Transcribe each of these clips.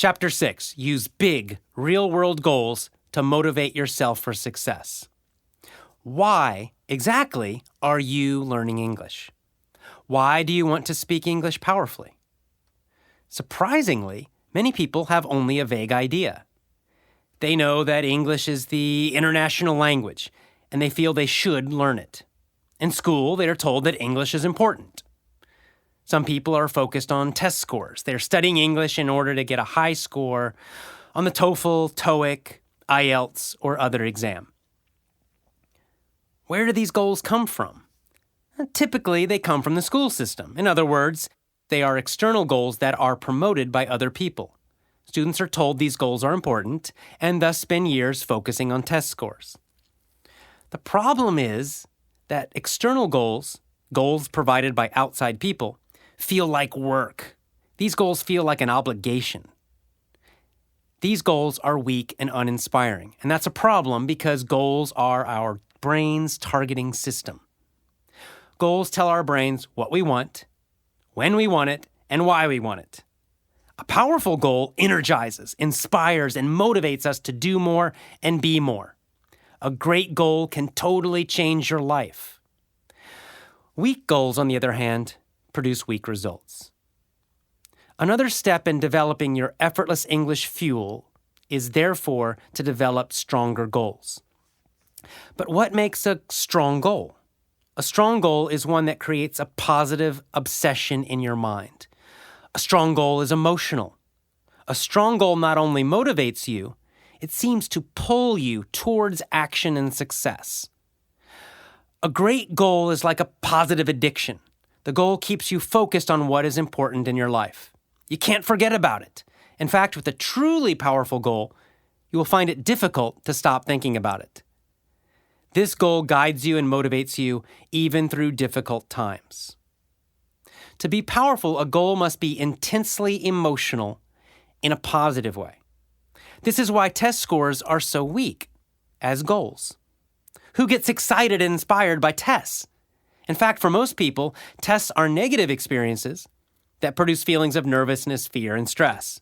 Chapter 6. Use big, real-world goals to motivate yourself for success. Why exactly are you learning English? Why do you want to speak English powerfully? Surprisingly, many people have only a vague idea. They know that English is the international language, and they feel they should learn it. In school, they are told that English is important. Some people are focused on test scores. They're studying English in order to get a high score on the TOEFL, TOEIC, IELTS, or other exam. Where do these goals come from? Typically, they come from the school system. In other words, they are external goals that are promoted by other people. Students are told these goals are important and thus spend years focusing on test scores. The problem is that external goals, goals provided by outside people, feel like work. These goals feel like an obligation. These goals are weak and uninspiring, and that's a problem because goals are our brain's targeting system. Goals tell our brains what we want, when we want it, and why we want it. A powerful goal energizes, inspires, and motivates us to do more and be more. A great goal can totally change your life. Weak goals, on the other hand, produce weak results. Another step in developing your effortless English fuel is therefore to develop stronger goals. But what makes a strong goal? A strong goal is one that creates a positive obsession in your mind. A strong goal is emotional. A strong goal not only motivates you, it seems to pull you towards action and success. A great goal is like a positive addiction. The goal keeps you focused on what is important in your life. You can't forget about it. In fact, with a truly powerful goal, you will find it difficult to stop thinking about it. This goal guides you and motivates you even through difficult times. To be powerful, a goal must be intensely emotional in a positive way. This is why test scores are so weak as goals. Who gets excited and inspired by tests? In fact, for most people, tests are negative experiences that produce feelings of nervousness, fear, and stress.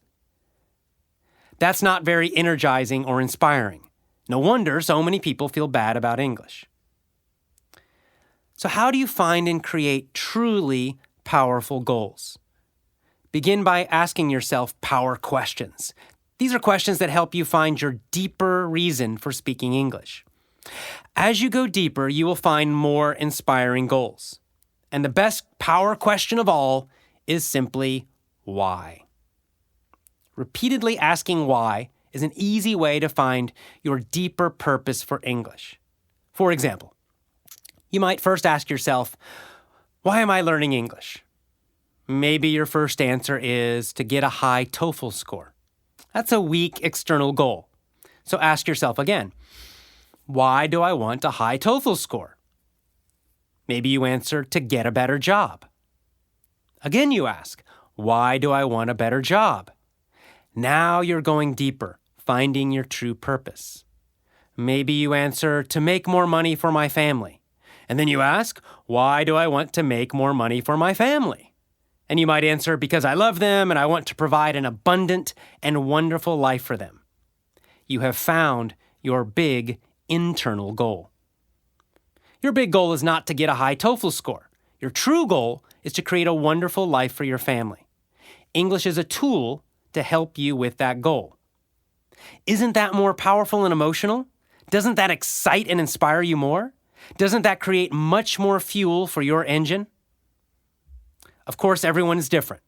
That's not very energizing or inspiring. No wonder so many people feel bad about English. So how do you find and create truly powerful goals? Begin by asking yourself power questions. These are questions that help you find your deeper reason for speaking English. As you go deeper, you will find more inspiring goals. And the best power question of all is simply why. Repeatedly asking why is an easy way to find your deeper purpose for English. For example, you might first ask yourself, why am I learning English? Maybe your first answer is to get a high TOEFL score. That's a weak external goal. So ask yourself again, why do I want a high TOEFL score? Maybe you answer to get a better job. Again you ask, why do I want a better job? Now you're going deeper, finding your true purpose. Maybe you answer to make more money for my family. And then you ask, why do I want to make more money for my family? And you might answer, because I love them and I want to provide an abundant and wonderful life for them. You have found your big internal goal. Your big goal is not to get a high TOEFL score. Your true goal is to create a wonderful life for your family. English is a tool to help you with that goal. Isn't that more powerful and emotional? Doesn't that excite and inspire you more? Doesn't that create much more fuel for your engine? Of course, everyone is different.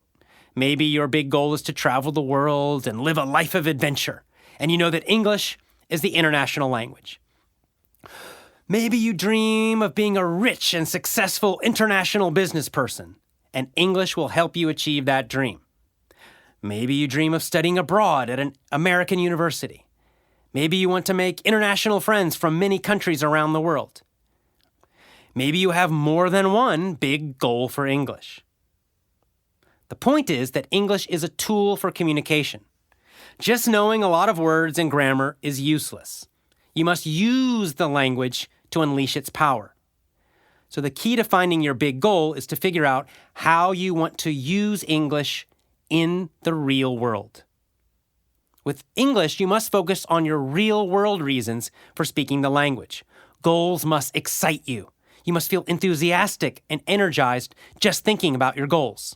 Maybe your big goal is to travel the world and live a life of adventure, and you know that English is the international language. Maybe you dream of being a rich and successful international business person, and English will help you achieve that dream. Maybe you dream of studying abroad at an American university. Maybe you want to make international friends from many countries around the world. Maybe you have more than one big goal for English. The point is that English is a tool for communication. Just knowing a lot of words and grammar is useless. You must use the language to unleash its power. So the key to finding your big goal is to figure out how you want to use English in the real world. With English, you must focus on your real-world reasons for speaking the language. Goals must excite you. You must feel enthusiastic and energized just thinking about your goals.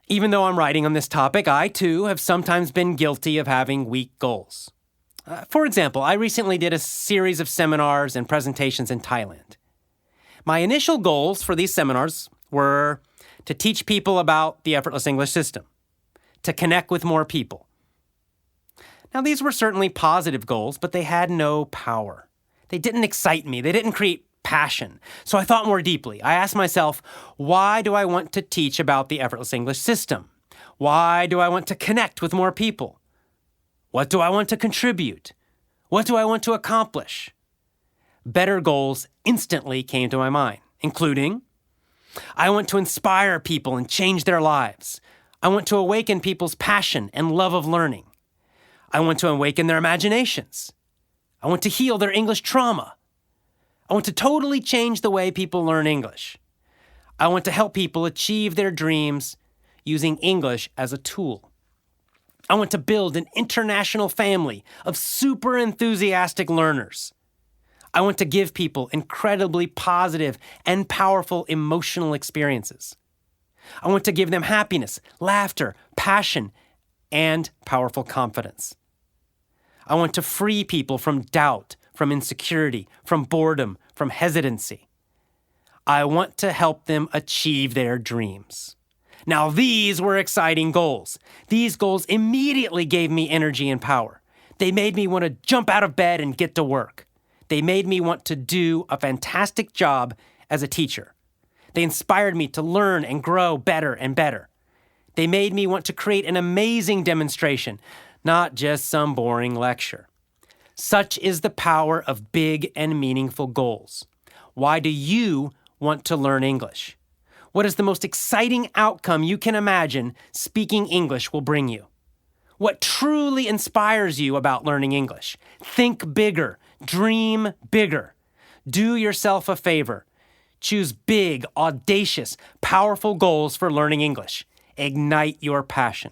Even though I'm writing on this topic, I too have sometimes been guilty of having weak goals. For example, I recently did a series of seminars and presentations in Thailand. My initial goals for these seminars were to teach people about the effortless English system, to connect with more people. Now, these were certainly positive goals, but they had no power. They didn't excite me. They didn't create passion. So I thought more deeply. I asked myself, why do I want to teach about the effortless English system? Why do I want to connect with more people? What do I want to contribute? What do I want to accomplish? Better goals instantly came to my mind, including, I want to inspire people and change their lives. I want to awaken people's passion and love of learning. I want to awaken their imaginations. I want to heal their English trauma. I want to totally change the way people learn English. I want to help people achieve their dreams using English as a tool. I want to build an international family of super enthusiastic learners. I want to give people incredibly positive and powerful emotional experiences. I want to give them happiness, laughter, passion, and powerful confidence. I want to free people from doubt, from insecurity, from boredom, from hesitancy. I want to help them achieve their dreams. Now, these were exciting goals. These goals immediately gave me energy and power. They made me want to jump out of bed and get to work. They made me want to do a fantastic job as a teacher. They inspired me to learn and grow better and better. They made me want to create an amazing demonstration, not just some boring lecture. Such is the power of big and meaningful goals. Why do you want to learn English? What is the most exciting outcome you can imagine speaking English will bring you? What truly inspires you about learning English? Think bigger. Dream bigger. Do yourself a favor. Choose big, audacious, powerful goals for learning English. Ignite your passion.